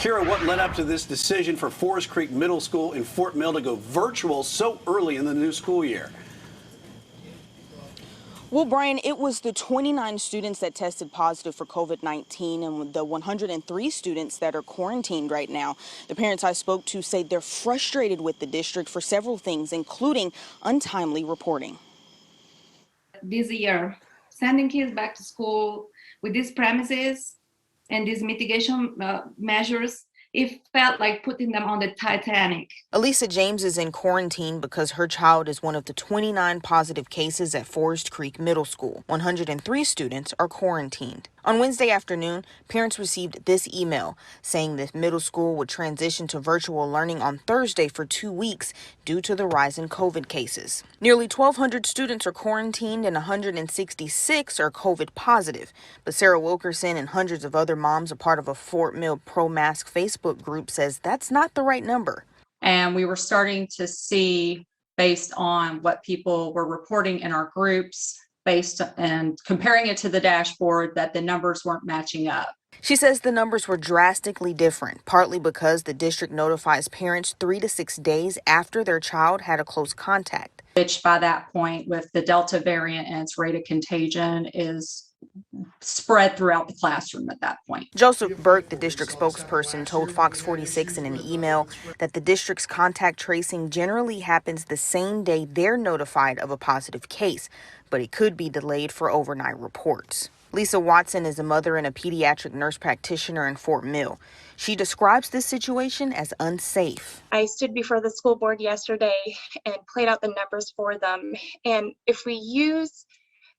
Shakira, what led up to this decision for Forest Creek Middle School in Fort Mill to go virtual so early in the new school year? Well, Brian, it was the 29 students that tested positive for COVID-19 and the 103 students that are quarantined right now. The parents I spoke to say they're frustrated with the district for several things, including untimely reporting. This year, sending kids back to school with these premises and these mitigation measures, it felt like putting them on the Titanic. Elisa James is in quarantine because her child is one of the 29 positive cases at Forest Creek Middle School. 103 students are quarantined. On Wednesday afternoon, parents received this email saying the middle school would transition to virtual learning on Thursday for 2 weeks due to the rise in COVID cases. Nearly 1,200 students are quarantined and 166 are COVID positive. But Sarah Wilkerson and hundreds of other moms, a part of a Fort Mill pro-mask Facebook group, says that's not the right number. And we were starting to see, based on what people were reporting in our groups, and comparing it to the dashboard, that the numbers weren't matching up. She says the numbers were drastically different, partly because the district notifies parents 3 to 6 days after their child had a close contact. Which by that point, with the Delta variant and its rate of contagion, is spread throughout the classroom at that point. Joseph Burke, the district spokesperson, told Fox 46 in an email that the district's contact tracing generally happens the same day they're notified of a positive case, but it could be delayed for overnight reports. Lisa Watson is a mother and a pediatric nurse practitioner in Fort Mill. She describes this situation as unsafe. I stood before the school board yesterday and played out the numbers for them. And if we use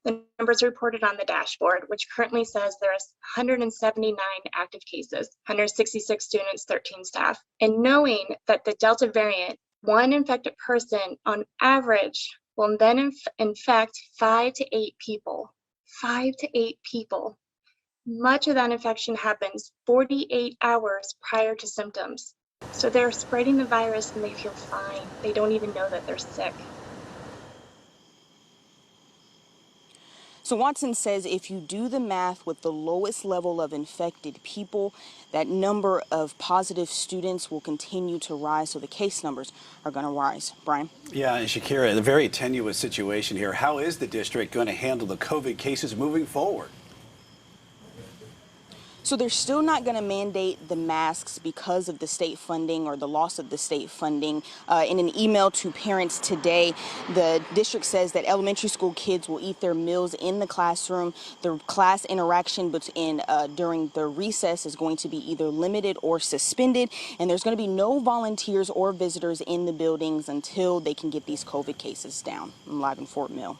the numbers reported on the dashboard, which currently says there's 179 active cases, 166 students, 13 staff, and knowing that the Delta variant, one infected person on average will then infect 5 to 8 people. 5 to 8 people. Much of that infection happens 48 hours prior to symptoms. So they're spreading the virus and they feel fine. They don't even know that they're sick. So Watson says if you do the math with the lowest level of infected people, that number of positive students will continue to rise. So the case numbers are going to rise. Brian? Yeah, and Shakira, a very tenuous situation here. How is the district going to handle the COVID cases moving forward? So they're still not going to mandate the masks because of the state funding or the loss of the state funding. In an email to parents today, the district says that elementary school kids will eat their meals in the classroom. The class interaction during the recess is going to be either limited or suspended. And there's going to be no volunteers or visitors in the buildings until they can get these COVID cases down. I'm live in Fort Mill.